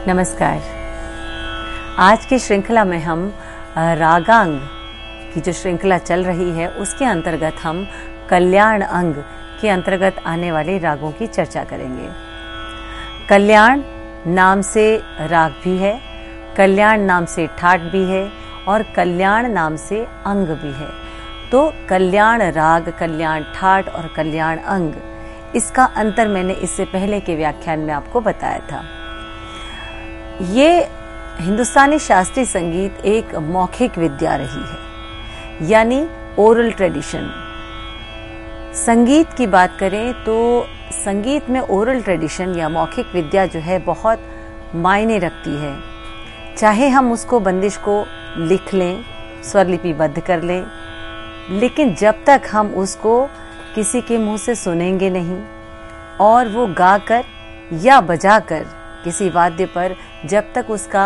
नमस्कार। आज की श्रृंखला में हम रागांग की जो श्रृंखला चल रही है उसके अंतर्गत हम कल्याण अंग के अंतर्गत आने वाले रागों की चर्चा करेंगे। कल्याण नाम से राग भी है, कल्याण नाम से ठाट भी है और कल्याण नाम से अंग भी है। तो कल्याण राग, कल्याण ठाट और कल्याण अंग, इसका अंतर मैंने इससे पहले के व्याख्यान में आपको बताया था। ये हिंदुस्तानी शास्त्रीय संगीत एक मौखिक विद्या रही है, यानी ओरल ट्रेडिशन। संगीत की बात करें तो संगीत में ओरल ट्रेडिशन या मौखिक विद्या जो है बहुत मायने रखती है। चाहे हम उसको बंदिश को लिख लें, स्वरलिपिबद्ध कर लें, लेकिन जब तक हम उसको किसी के मुंह से सुनेंगे नहीं और वो गाकर या बजाकर किसी वाद्य पर जब तक उसका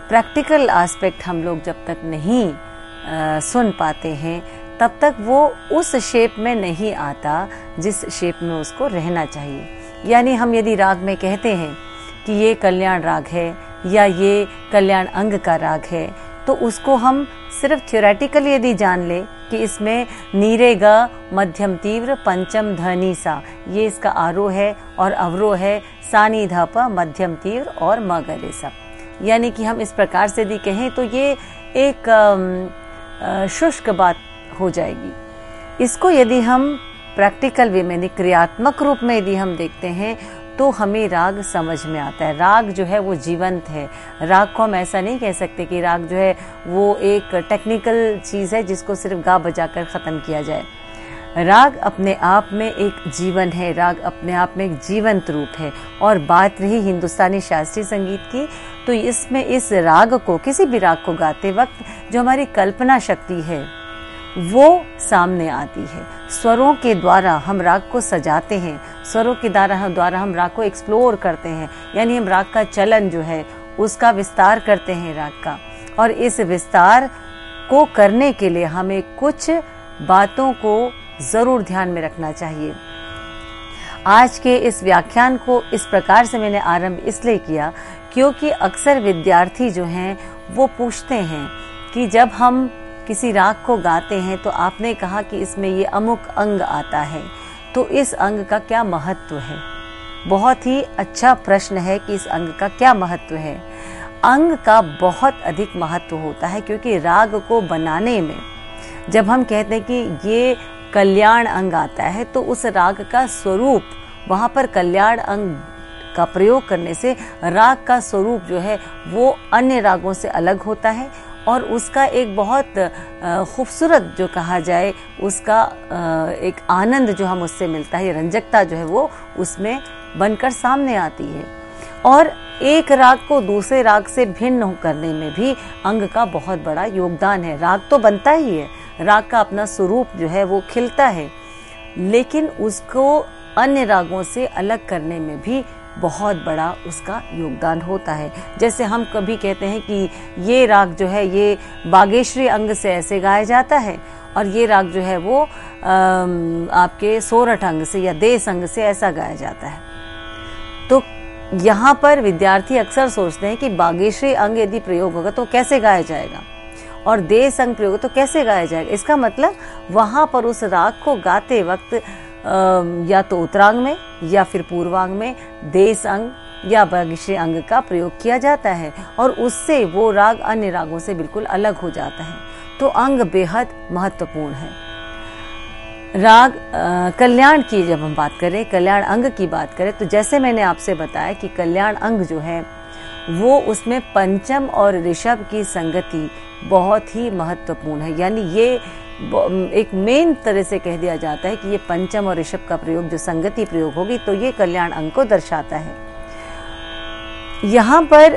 प्रैक्टिकल एस्पेक्ट हम लोग जब तक नहीं सुन पाते हैं, तब तक वो उस शेप में नहीं आता जिस शेप में उसको रहना चाहिए। यानी हम यदि राग में कहते हैं कि ये कल्याण राग है या ये कल्याण अंग का राग है, तो उसको हम सिर्फ थ्योरेटिकल यदि जान ले कि इसमें नीरे ग मध्यम तीव्र पंचम धनी सा, ये इसका आरोह है और अवरोह है सा नी ध प मध्यम तीव्र और म ग रे सा। यानी कि हम इस प्रकार से यदि कहें तो ये एक शुष्क बात हो जाएगी। इसको यदि हम प्रैक्टिकल वे में क्रियात्मक रूप में यदि हम देखते हैं तो हमें राग समझ में आता है। राग जो है वो जीवंत है। राग को हम ऐसा नहीं कह सकते कि राग जो है वो एक टेक्निकल चीज़ है जिसको सिर्फ गा बजाकर ख़त्म किया जाए। राग अपने आप में एक जीवन है, राग अपने आप में एक जीवंत रूप है। और बात रही हिंदुस्तानी शास्त्रीय संगीत की, तो इसमें इस राग को, किसी भी राग को गाते वक्त जो हमारी कल्पना शक्ति है वो सामने आती है। स्वरों के द्वारा हम राग को सजाते हैं, स्वरों के द्वारा हम राग को एक्सप्लोर करते हैं, यानी हम राग का चलन जो है उसका विस्तार करते हैं राग का। और इस विस्तार को करने के लिए हमें कुछ बातों को जरूर ध्यान में रखना चाहिए। आज के इस व्याख्यान को इस प्रकार से मैंने आरंभ इसलिए किया क्योंकि अक्सर विद्यार्थी जो हैं वो पूछते हैं कि जब हम किसी राग को गाते हैं तो आपने कहा कि इसमें ये अमुक अंग आता है, तो इस अंग का क्या महत्व है। बहुत ही अच्छा प्रश्न है कि इस अंग का क्या महत्व है। अंग का बहुत अधिक महत्व होता है, क्योंकि राग को बनाने में जब हम कहते हैं कि ये कल्याण अंग आता है तो उस राग का स्वरूप, वहाँ पर कल्याण अंग का प्रयोग करने से राग का स्वरूप जो है वो अन्य रागों से अलग होता है और उसका एक बहुत खूबसूरत जो कहा जाए उसका एक आनंद जो हम उससे मिलता है, रंजकता जो है वो उसमें बनकर सामने आती है। और एक राग को दूसरे राग से भिन्न करने में भी अंग का बहुत बड़ा योगदान है। राग तो बनता ही है, राग का अपना स्वरूप जो है वो खिलता है, लेकिन उसको अन्य रागों से अलग करने में भी बहुत बड़ा उसका योगदान होता है। जैसे हम कभी कहते हैं कि ये राग जो है ये बागेश्वरी अंग से ऐसे गाया जाता है और ये राग जो है वो आपके सोरठ अंग से या देस अंग से ऐसा गाया जाता है। तो यहाँ पर विद्यार्थी अक्सर सोचते हैं कि बागेश्वरी अंग यदि प्रयोग होगा तो कैसे गाया जाएगा और देस अंग प्रयोग तो कैसे गाया जाएगा। इसका मतलब वहाँ पर उस राग को गाते वक्त या तो उत्तरांग में या फिर पूर्वांग में देश अंग या बागेश्वरी अंग का प्रयोग किया जाता है और उससे वो राग अन्य रागों से बिल्कुल अलग हो जाता है। तो अंग बेहद महत्वपूर्ण है। राग कल्याण की जब हम बात करें, कल्याण अंग की बात करें, तो जैसे मैंने आपसे बताया कि कल्याण अंग जो है वो उसमें पंचम और ऋषभ की संगति बहुत ही महत्वपूर्ण है। यानी ये एक मेन तरह से कह दिया जाता है कि ये पंचम और ऋषभ का प्रयोग जो संगति प्रयोग होगी तो ये कल्याण अंग को दर्शाता है। यहाँ पर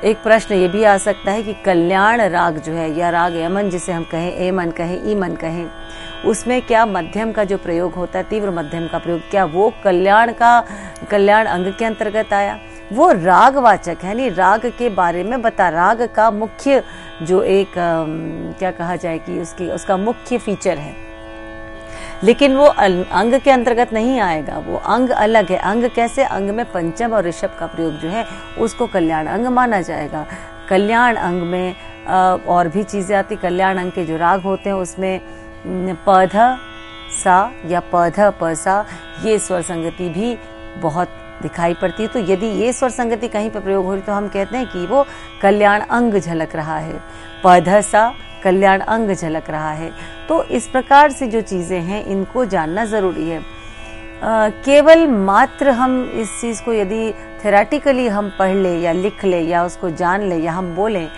एक प्रश्न ये भी आ सकता है कि कल्याण राग जो है या राग यमन जिसे हम कहें, एमन कहें, ईमन कहें, उसमें क्या मध्यम का जो प्रयोग होता है, तीव्र मध्यम का प्रयोग, क्या वो कल्याण अंग के अंतर्गत आया? वो रागवाचक है, यानी राग के बारे में बता, राग का मुख्य जो एक क्या कहा जाए कि उसका मुख्य फीचर है। लेकिन वो अंग के अंतर्गत नहीं आएगा, वो अंग अलग है। अंग कैसे? अंग में पंचम और ऋषभ का प्रयोग जो है उसको कल्याण अंग माना जाएगा। कल्याण अंग में और भी चीज़ें आती। कल्याण अंग के जो राग होते हैं उसमें पध सा या पध पसा ये स्वर संगति भी बहुत दिखाई पड़ती है। तो यदि ये स्वर संगति कहीं पर प्रयोग हो रही तो हम कहते हैं कि वो कल्याण अंग झलक रहा है। पध सा कल्याण अंग झलक रहा है। तो इस प्रकार से जो चीज़ें हैं इनको जानना ज़रूरी है। केवल मात्र हम इस चीज़ को यदि थेरेटिकली हम पढ़ ले या लिख ले या उसको जान ले या हम बोलें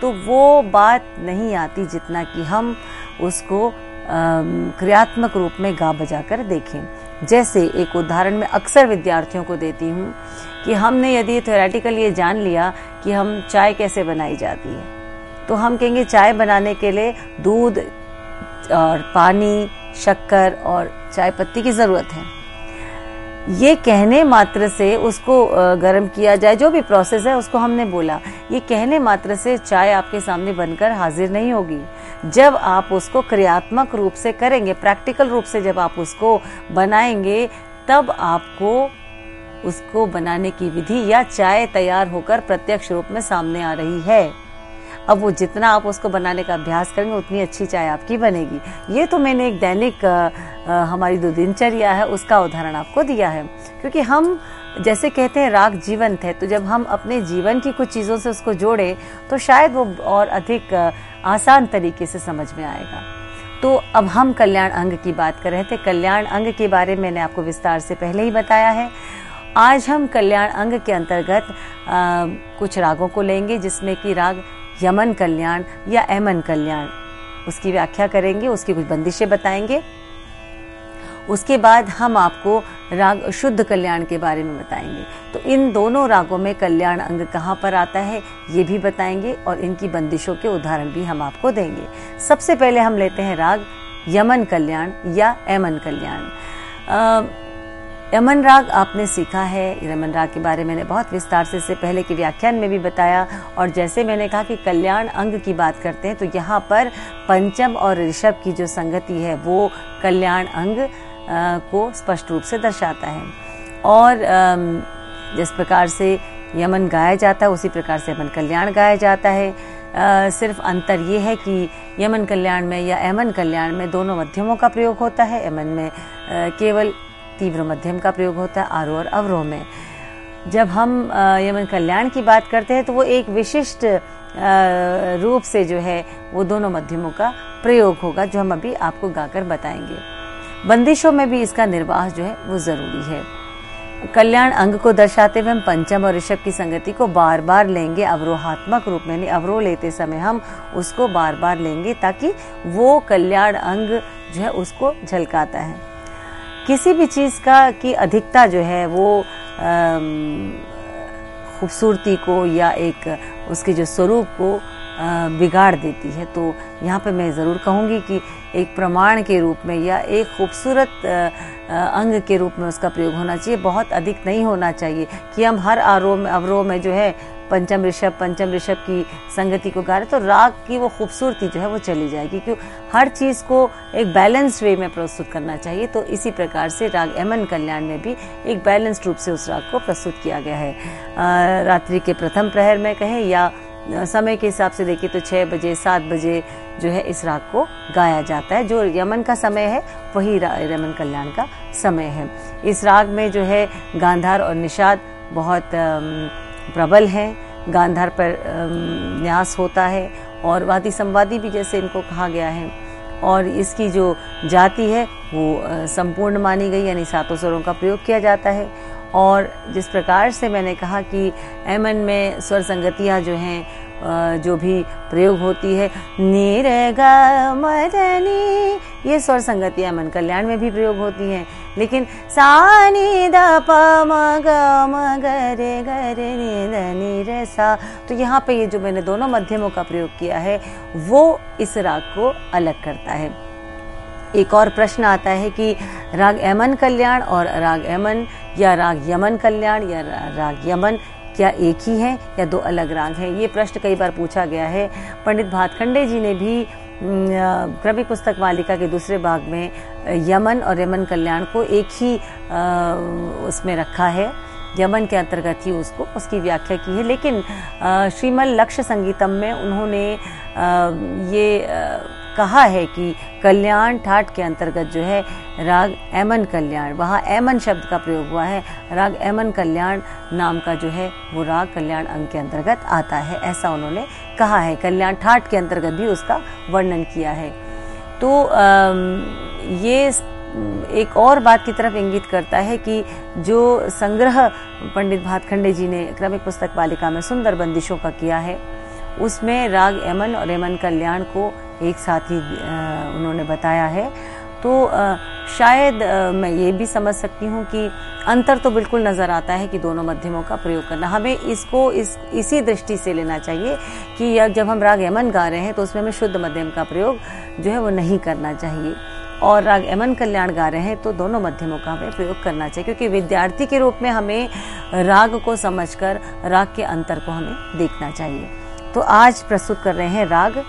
तो वो बात नहीं आती जितना कि हम उसको क्रियात्मक रूप में गा बजा कर देखें। जैसे एक उदाहरण मैं अक्सर विद्यार्थियों को देती हूँ कि हमने यदि थेरेटिकली ये जान लिया कि हम चाय कैसे बनाई जाती है तो हम कहेंगे चाय बनाने के लिए दूध और पानी, शक्कर और चाय पत्ती की ज़रूरत है। ये कहने मात्र से उसको गर्म किया जाए, जो भी प्रोसेस है उसको हमने बोला, ये कहने मात्र से चाय आपके सामने बनकर हाजिर नहीं होगी। जब आप उसको क्रियात्मक रूप से करेंगे, प्रैक्टिकल रूप से जब आप उसको बनाएंगे, तब आपको उसको बनाने की विधि या चाय तैयार होकर प्रत्यक्ष रूप में सामने आ रही है। अब वो जितना आप उसको बनाने का अभ्यास करेंगे उतनी अच्छी चाय आपकी बनेगी। ये तो मैंने एक दैनिक हमारी जो दिनचर्या है उसका उदाहरण आपको दिया है, क्योंकि हम जैसे कहते हैं राग जीवंत है, तो जब हम अपने जीवन की कुछ चीज़ों से उसको जोड़ें तो शायद वो और अधिक आसान तरीके से समझ में आएगा। तो अब हम कल्याण अंग की बात कर रहे थे। कल्याण अंग के बारे में मैंने आपको विस्तार से पहले ही बताया है। आज हम कल्याण अंग के अंतर्गत कुछ रागों को लेंगे, जिसमें कि राग यमन कल्याण या एमन कल्याण, उसकी व्याख्या करेंगे, उसकी कुछ बंदिशें बताएंगे। उसके बाद हम आपको राग शुद्ध कल्याण के बारे में बताएंगे। तो इन दोनों रागों में कल्याण अंग कहाँ पर आता है ये भी बताएंगे और इनकी बंदिशों के उदाहरण भी हम आपको देंगे। सबसे पहले हम लेते हैं राग यमन कल्याण या एमन कल्याण। यमन राग आपने सीखा है। यमन राग के बारे में मैंने बहुत विस्तार से इससे पहले के व्याख्यान में भी बताया। और जैसे मैंने कहा कि कल्याण अंग की बात करते हैं तो यहाँ पर पंचम और ऋषभ की जो संगति है वो कल्याण अंग को स्पष्ट रूप से दर्शाता है। और जिस प्रकार से यमन गाया जाता है उसी प्रकार से यमन कल्याण गाया जाता है। सिर्फ अंतर ये है कि यमन कल्याण में या एमन कल्याण में दोनों मध्यमों का प्रयोग होता है। यमन में केवल तीव्र मध्यम का प्रयोग होता है आरोह और अवरोह में। जब हम यमन कल्याण की बात करते हैं तो वो एक विशिष्ट रूप से जो है वो दोनों मध्यमों का प्रयोग होगा, जो हम अभी आपको गाकर बताएंगे। बंदिशों में भी इसका निर्वाह जो है वो जरूरी है। कल्याण अंग को दर्शाते हुए हम पंचम और ऋषभ की संगति को बार बार लेंगे अवरोहात्मक रूप में, अवरोह लेते समय हम उसको बार बार लेंगे ताकि वो कल्याण अंग जो है उसको झलकाता है। किसी भी चीज़ का की अधिकता जो है वो खूबसूरती को या एक उसके जो स्वरूप को बिगाड़ देती है। तो यहाँ पे मैं ज़रूर कहूँगी कि एक प्रमाण के रूप में या एक खूबसूरत अंग के रूप में उसका प्रयोग होना चाहिए, बहुत अधिक नहीं होना चाहिए कि हम हर अवरोह में जो है पंचम ऋषभ की संगति को गा रहे तो राग की वो खूबसूरती जो है वो चली जाएगी। क्यों हर चीज़ को एक बैलेंस्ड वे में प्रस्तुत करना चाहिए। तो इसी प्रकार से राग एमन कल्याण में भी एक बैलेंस्ड रूप से उस राग को प्रस्तुत किया गया है। रात्रि के प्रथम प्रहर में कहें या समय के हिसाब से देखिए तो 6 बजे 7 बजे जो है इस राग को गाया जाता है। जो यमन का समय है वही यमन कल्याण का समय है। इस राग में जो है गांधार और निषाद बहुत प्रबल हैं। गांधार पर न्यास होता है और वादी संवादी भी जैसे इनको कहा गया है। और इसकी जो जाति है वो संपूर्ण मानी गई, यानी 7 स्वरों का प्रयोग किया जाता है। और जिस प्रकार से मैंने कहा कि एमन में स्वर संगतियाँ जो हैं जो भी प्रयोग होती है नी रे गा मदनी, ये स्वर संगतियाँ एमन कल्याण में भी प्रयोग होती हैं। लेकिन सा नी द प म ग म ग रे ग रे नी द नी रे सा, तो यहाँ पे ये जो मैंने दोनों मध्यमों का प्रयोग किया है वो इस राग को अलग करता है। एक और प्रश्न आता है कि राग एमन कल्याण और राग एमन या राग यमन कल्याण या राग यमन क्या एक ही है या दो अलग राग हैं? ये प्रश्न कई बार पूछा गया है। पंडित भातखंडे जी ने भी क्रमिक पुस्तक मालिका के दूसरे भाग में यमन और यमन कल्याण को एक ही उसमें रखा है, यमन के अंतर्गत ही उसकी व्याख्या की है। लेकिन श्रीमल लक्ष्य संगीतम में उन्होंने ये कहा है कि कल्याण ठाट के अंतर्गत जो है राग एमन कल्याण, वहाँ एमन शब्द का प्रयोग हुआ है, राग एमन कल्याण नाम का जो है वो राग कल्याण अंग के अंतर्गत आता है, ऐसा उन्होंने कहा है। कल्याण ठाट के अंतर्गत भी उसका वर्णन किया है। तो ये एक और बात की तरफ इंगित करता है कि जो संग्रह पंडित भातखंडे जी ने क्रमिक पुस्तक मालिका में सुंदर बंदिशों का किया है, उसमें राग एमन और एमन कल्याण को एक साथ ही उन्होंने बताया है। तो शायद मैं ये भी समझ सकती हूँ कि अंतर तो बिल्कुल नज़र आता है कि दोनों मध्यमों का प्रयोग करना, हमें इसको इसी दृष्टि से लेना चाहिए कि जब हम राग एमन गा रहे हैं तो उसमें हमें शुद्ध मध्यम का प्रयोग जो है वो नहीं करना चाहिए, और राग एमन कल्याण गा रहे हैं तो दोनों मध्यमों का हमें प्रयोग करना चाहिए, क्योंकि विद्यार्थी के रूप में हमें राग को समझकर राग के अंतर को हमें देखना चाहिए। तो आज प्रस्तुत कर रहे हैं राग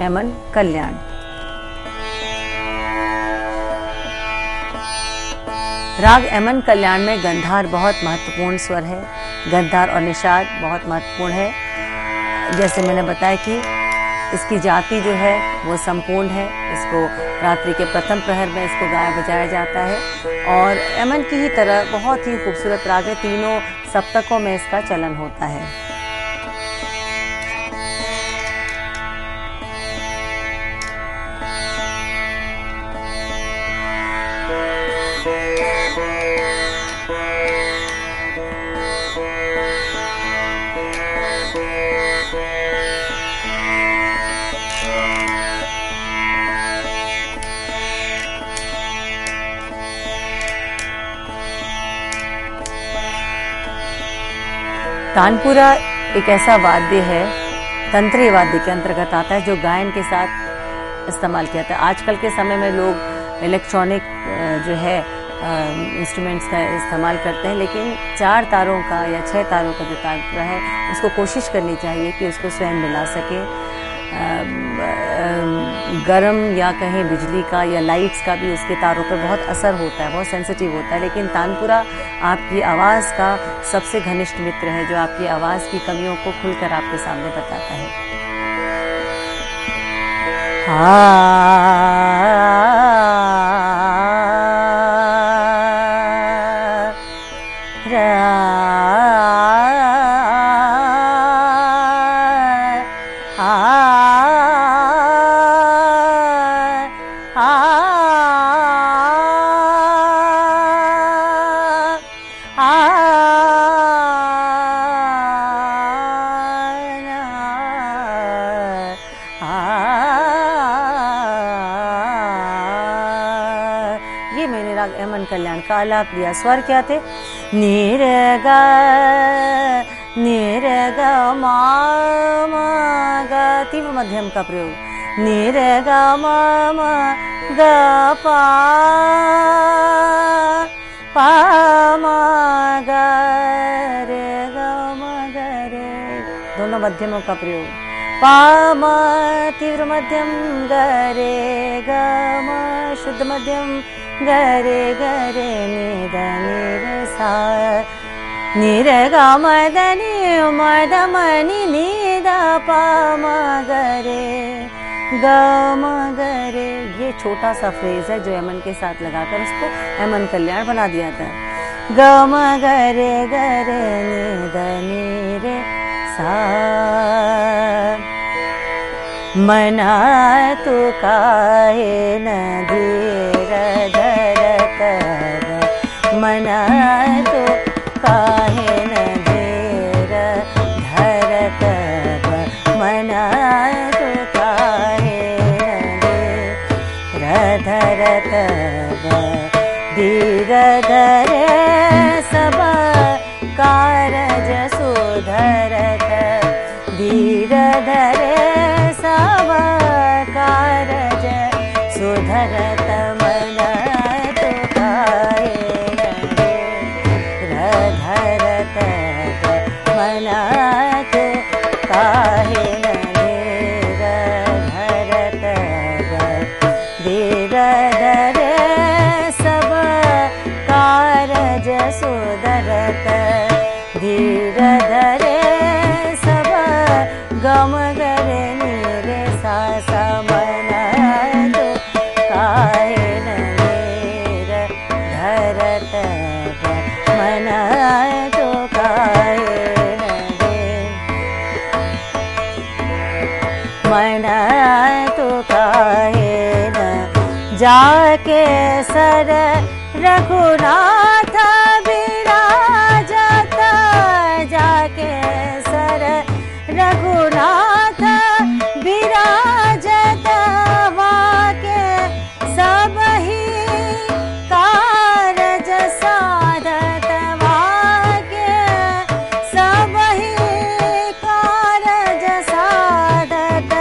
एमन कल्याण। राग एमन कल्याण में गंधार बहुत महत्वपूर्ण स्वर है, गंधार और निषाद बहुत महत्वपूर्ण है। जैसे मैंने बताया कि इसकी जाति जो है वो संपूर्ण है, इसको रात्रि के प्रथम प्रहर में इसको गाया बजाया जाता है, और एमन की ही तरह बहुत ही खूबसूरत राग है, तीनों सप्तकों में इसका चलन होता है। तानपुरा एक ऐसा वाद्य है, तंत्रीय वाद्य के अंतर्गत आता है, जो गायन के साथ इस्तेमाल किया जाता है। आजकल के समय में लोग इलेक्ट्रॉनिक जो है इंस्ट्रूमेंट्स का इस्तेमाल करते हैं, लेकिन 4 तारों का या 6 तारों का जो तानपुरा है उसको कोशिश करनी चाहिए कि उसको स्वयं मिला सके। गर्म या कहीं बिजली का या लाइट्स का भी उसके तारों पर बहुत असर होता है, बहुत सेंसिटिव होता है, लेकिन तानपुरा आपकी आवाज़ का सबसे घनिष्ठ मित्र है, जो आपकी आवाज़ की कमियों को खुलकर आपके सामने बताता है। ये मैंने राग एमन कल्याण का आलाप लिया। स्वर क्या थे? निरगा निरगा मामा गा, तीव्र मध्यम का प्रयोग, निरगा मामा गा पा मा गा रे गा मा गा रे, दोनों मध्यमों का प्रयोग, पा मा तीव्र मध्यम, गा रे गा मा शुद्ध मध्यम, गा रे नि दा नि रे सा, नि रे गा म दा नि म दा म नि दा पा म गा रे गा म गा रे। ये छोटा सा फ्रेज है जो एमन के साथ लगाकर उसको एमन कल्याण बना दिया था। गा म गा रे नि दा नि रे सा, मना तू काहे न धीर धरत, मना तू काहे न धीर धरत, मना तू काहे न धीर धरत, धीर धरे सब कारज सुधरत, धीर धरे सब कारज सुधरत, मना तू काहे न धरत, मना तू काहे न धरत, समन तो काहे न नीर धरत मन तो काहे न दे मन तो काहे न जाके सर रघुनाथ विराजत जाके सर रघुनाथ विराजत वाके सब ही कारज साधत वाके सब ही कारज साधत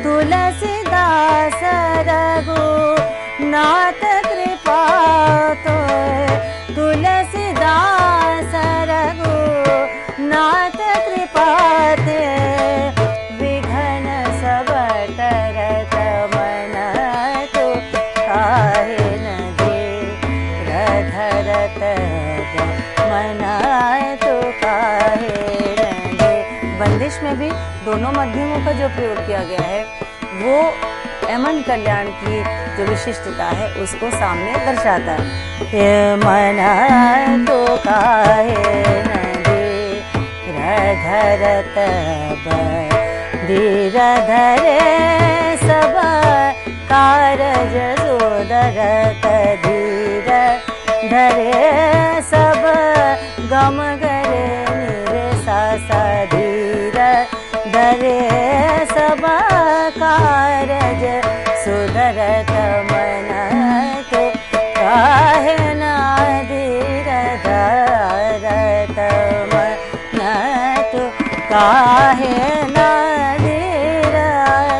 तुलसीदास रघुनाथ कृपा तो तुलसीदास रघुनाथ कृपा ते विघन सब टरत मन तो काहे न दे धरत मन तो काहे न दे। बंदिश में भी दोनों मध्यमों का जो प्रयोग किया गया है वो एमन कल्याण की जो विशिष्टता है उसको सामने दर्शाता है। मन तो काहे न दे धरत धीर धरे सब कारज सुधरत धीर धरे सब गम गरे निरे सा धीर धरे सब कारज सुधरत मन तो काहे न धीर धरत मन तो काहे न धीर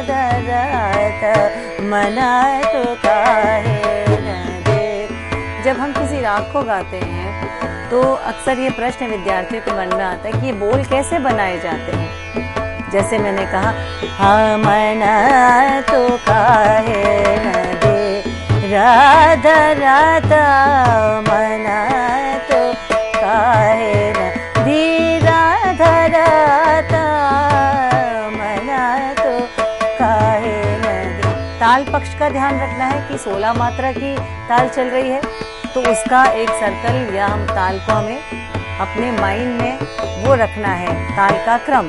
धरत मन तो काहे न दे। जब हम किसी राग को गाते हैं तो अक्सर ये प्रश्न विद्यार्थियों के मन में आता है कि ये बोल कैसे बनाए जाते हैं। जैसे मैंने कहा मन तो काहे न दे राधा राधा मन तो काहे न धीरा धराता मन तो काहे न दे। ताल पक्ष का ध्यान रखना है कि 16 मात्रा की ताल चल रही है तो उसका एक सर्कल या हम ताल को हमें अपने माइंड में वो रखना है, ताल का क्रम।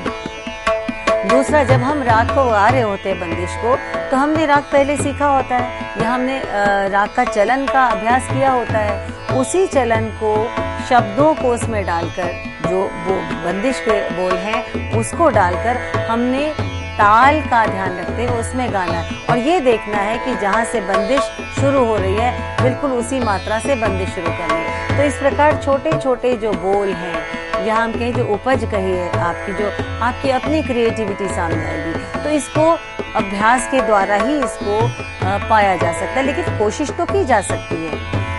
दूसरा, जब हम राग को गा रहे होते हैं बंदिश को तो हमने राग पहले सीखा होता है या हमने राग का चलन का अभ्यास किया होता है। उसी चलन को, शब्दों को उसमें डालकर, जो वो बंदिश के बोल हैं उसको डालकर हमने ताल का ध्यान रखते हुए उसमें गाना है और ये देखना है कि जहाँ से बंदिश शुरू हो रही है बिल्कुल उसी मात्रा से बंदिश शुरू करनी है। तो इस प्रकार छोटे छोटे जो बोल हैं या हम कहें जो उपज कही है आपकी, जो आपकी अपनी क्रिएटिविटी सामने आएगी, तो इसको अभ्यास के द्वारा ही इसको पाया जा सकता है। लेकिन कोशिश तो की जा सकती है,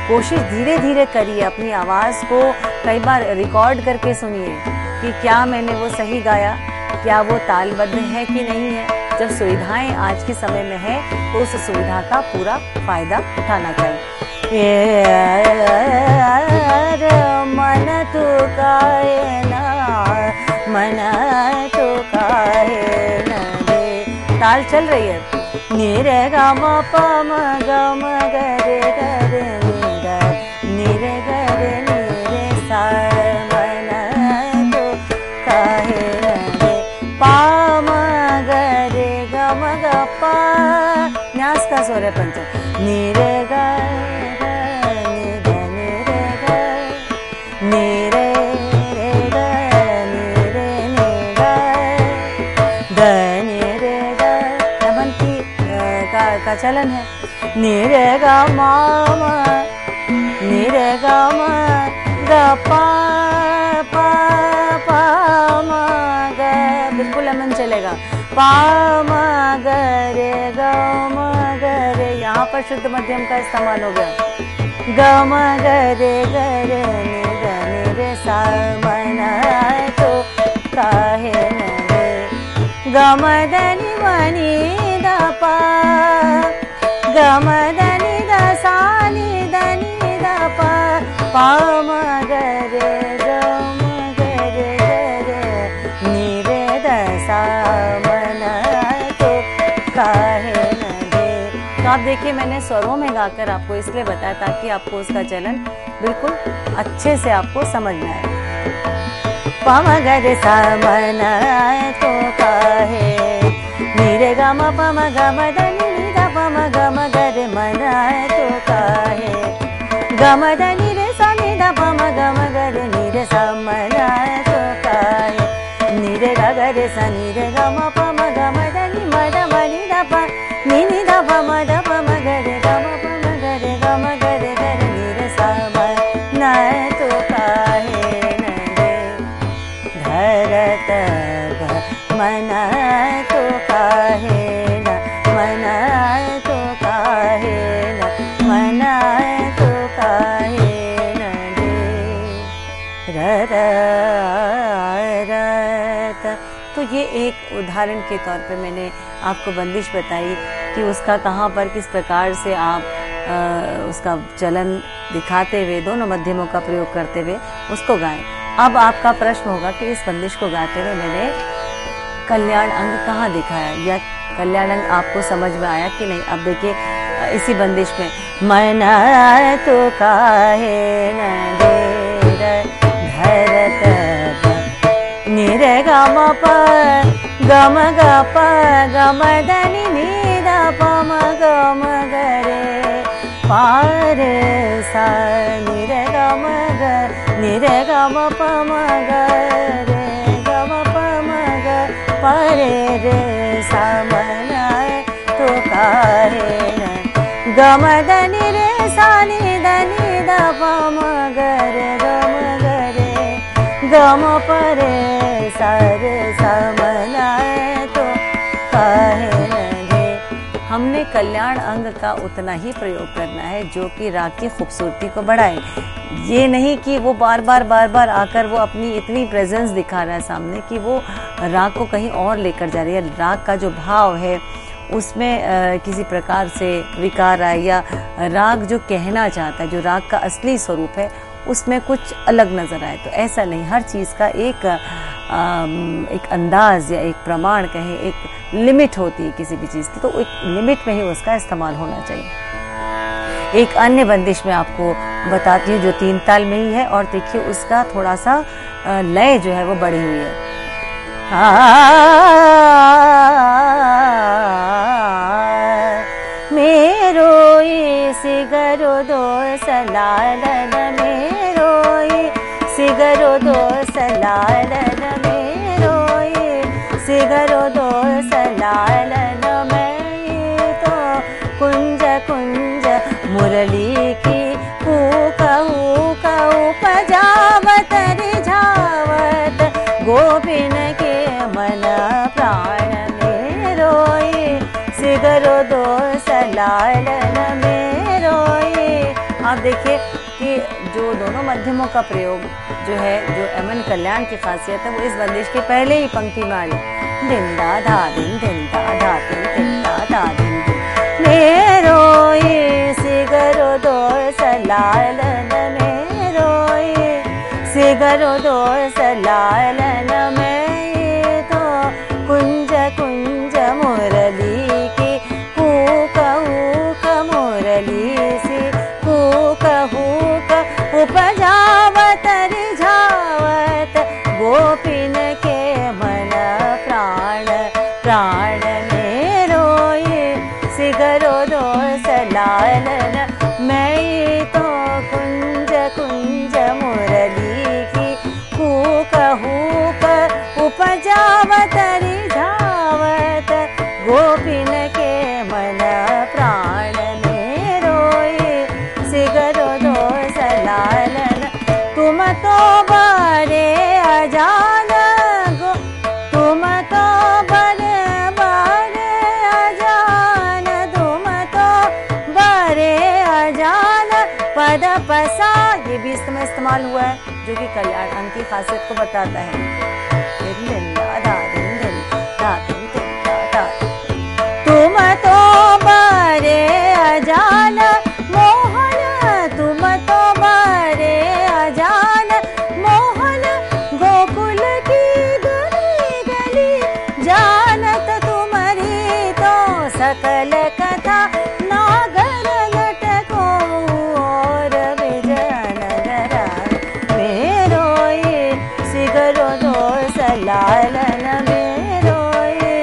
कोशिश धीरे धीरे करिए, अपनी आवाज़ को कई बार रिकॉर्ड करके सुनिए कि क्या मैंने वो सही गाया, क्या वो तालबद्ध है कि नहीं है। जब सुविधाएं आज के समय में है तो उस सुविधा का पूरा फायदा उठाना चाहिए। मन तो काहे ना, मन तो काहे न दे। ताल चल रही है, नीरे गा म प म ग म ग रे ग रे नी ग नी रे ग रे नी रे सा, मन तो काहे न दे। पा म ग रे ग म ग पा, न्यास का स्वर है पंचम, नी रे ग नी ग नी रे ग नी रे रे ग नी रे नी ग ग नी रे ग। नमन की का चलन है, नी रे ग म म नी रे ग म ग पा पा पा म ग, बिल्कुल अमन चलेगा, पा म ग रे ग म ग रे, यहाँ पर शुद्ध मध्यम का इस्तेमाल हो गया, ग म ग रे नी ग रे सा, मन तो काहे न दे। ग म द नि म नि द पा, ग म द नि द सा नि द नि द पा, पा म ग रे ग म ग रे नी रे द सा, मन तो काहे न दे। तो आप देखिए मैंने स्वरों में गाकर आपको इसलिए बताया ताकि आपको उसका चलन बिल्कुल अच्छे से आपको समझ में आए। पमगर समन तो काहे नीरे गम पम गम धनि निधा पम गम गर मन तो काहे गम धनि रे सा निधा पम गम गर नीरे समन तो काहे नीरे ग रे सा नीरे गम पम गम धनि मद मनि ध प नि नि ध प म ध प म ग रे गम पम ग रे गम ग रे ग रे नीरे समन तो काहे न दे धरत मन तो काहे न मन तो काहे न मन तो काहे न दे रत। तो ये एक उदाहरण के तौर पे मैंने आपको बंदिश बताई कि उसका कहाँ पर किस प्रकार से आप उसका चलन दिखाते हुए दोनों मध्यमों का प्रयोग करते हुए उसको गाएं। अब आपका प्रश्न होगा कि इस बंदिश को गाते हुए मैंने कल्याण अंग कहाँ दिखाया या कल्याण अंग आपको समझ में आया कि नहीं। अब देखिए इसी बंदिश में मन तो काहे न दे धरत निरे गम प गम ग प गम धनि नि ध प म गम ग रे पार सा निरे गम ग निरे गम प म ग रे गम प म ग परे रे सा मन तो काहे न गम धनि रे सा नि धनि ध प म ग रे गम ग रे गम परे सारे समन तो काहे न दे। हमने कल्याण अंग का उतना ही प्रयोग करना है जो कि राग की खूबसूरती को बढ़ाए। ये नहीं कि वो बार बार आकर वो अपनी इतनी प्रेजेंस दिखा रहा है सामने कि वो राग को कहीं और लेकर जा रही है। राग का जो भाव है उसमें किसी प्रकार से विकार आए या राग जो कहना चाहता है, जो राग का असली स्वरूप है उसमें कुछ अलग नजर आए। तो ऐसा नहीं, हर चीज़ का एक अंदाज या एक प्रमाण कहें, एक लिमिट होती है किसी भी चीज़ की, तो एक लिमिट में ही उसका इस्तेमाल होना चाहिए। एक अन्य बंदिश में आपको बताती हूँ जो 3 ताल में ही है और देखिए उसका थोड़ा सा लय जो है वो बढ़ी हुई है। मेरो सिगरो दो सलालन मेरो सिगरो दो सलालन मेरो सिगरो दो सलालन मैं तो कुंज कुंज मुरली की हूक उपजावत रिझावत गोपिन के मन प्राण मेरो सिगरो दो सलालन मेरो। आप देखिए कि जो दोनों मध्यमों का प्रयोग जो है, जो अमन कल्याण की खासियत है, वो इस बंदिश के पहले ही पंक्ति में आ रही। दिन दा धा दिन दा दिन दा धा दिन मेरो सिगरो दो सलालन मेरो सिगरो दो सलालन में तो कुंज कुंज मुरली की हूक मुरली सी हूक उपजावत रिझावत गोपिन के मन प्राण प्राण मेरो सिगरो दो सलालन मैं तो कुंज कुंज मुरली की हूक उपजावत रिझावत गोपिन के मन प्राण मेरो सिगरो दो सलालन। तुम तो बड़े अजान गो तुम तो बड़े अजान तुम तो बड़े अजान पद पसा, ये भी इसमें इस्तेमाल हुआ है जो कि कल्याण अंग की खासियत को बताता है। तुम तो बड़े अजान मोहन तुम तो बड़े अजान मोहन गोकुल की गली गली जानत तुम्हारी तो सकल कथा नागर नटको और विजयनगर मेरो ये सिगरो दो सलालन मेरो ये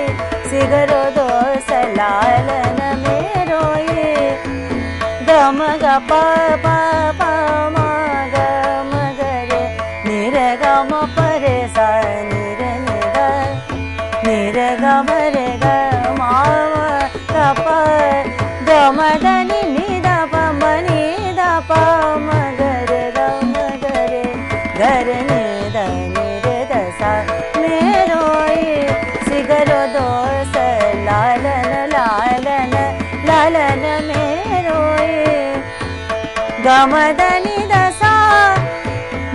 सिगरो दो सलालन मेरो ये गम ग प प प म ग म ग रे नि रे ग म प रे सा नि रे नि ग नि रे ग म रे ग म म ग प ग म द नि नि द प म नि द प म ग रे ग म ग रे ग रे नि द नि रे द सा मेरो ये सिगरो दो स लालन लालन लालन मेरो ये गमदनि दसा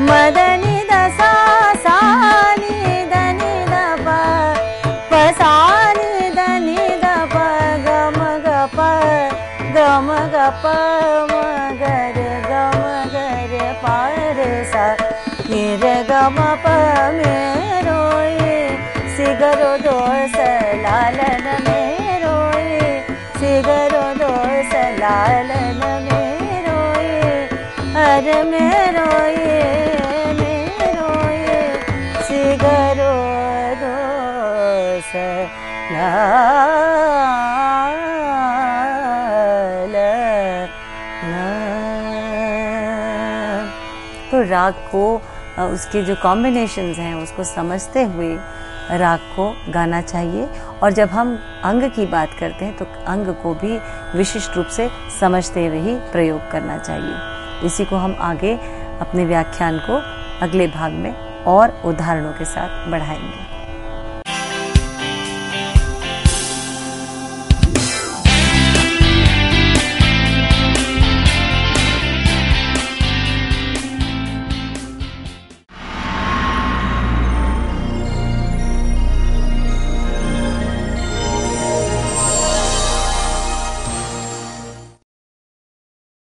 मदनि दसा सानि दनि दप पसानि दनि दप गम गप मगर गमगर पार सा निर गम प मेरो ये सिगरो दो सलालन मेरो ये सिगरो दो सलालन मेरो ये अर मेरो ये सिगरो दो तो राग को उसके जो कॉम्बिनेशंस हैं उसको समझते हुए राग को गाना चाहिए। और जब हम अंग की बात करते हैं तो अंग को भी विशिष्ट रूप से समझते हुए ही प्रयोग करना चाहिए। इसी को हम आगे अपने व्याख्यान को अगले भाग में और उदाहरणों के साथ बढ़ाएंगे।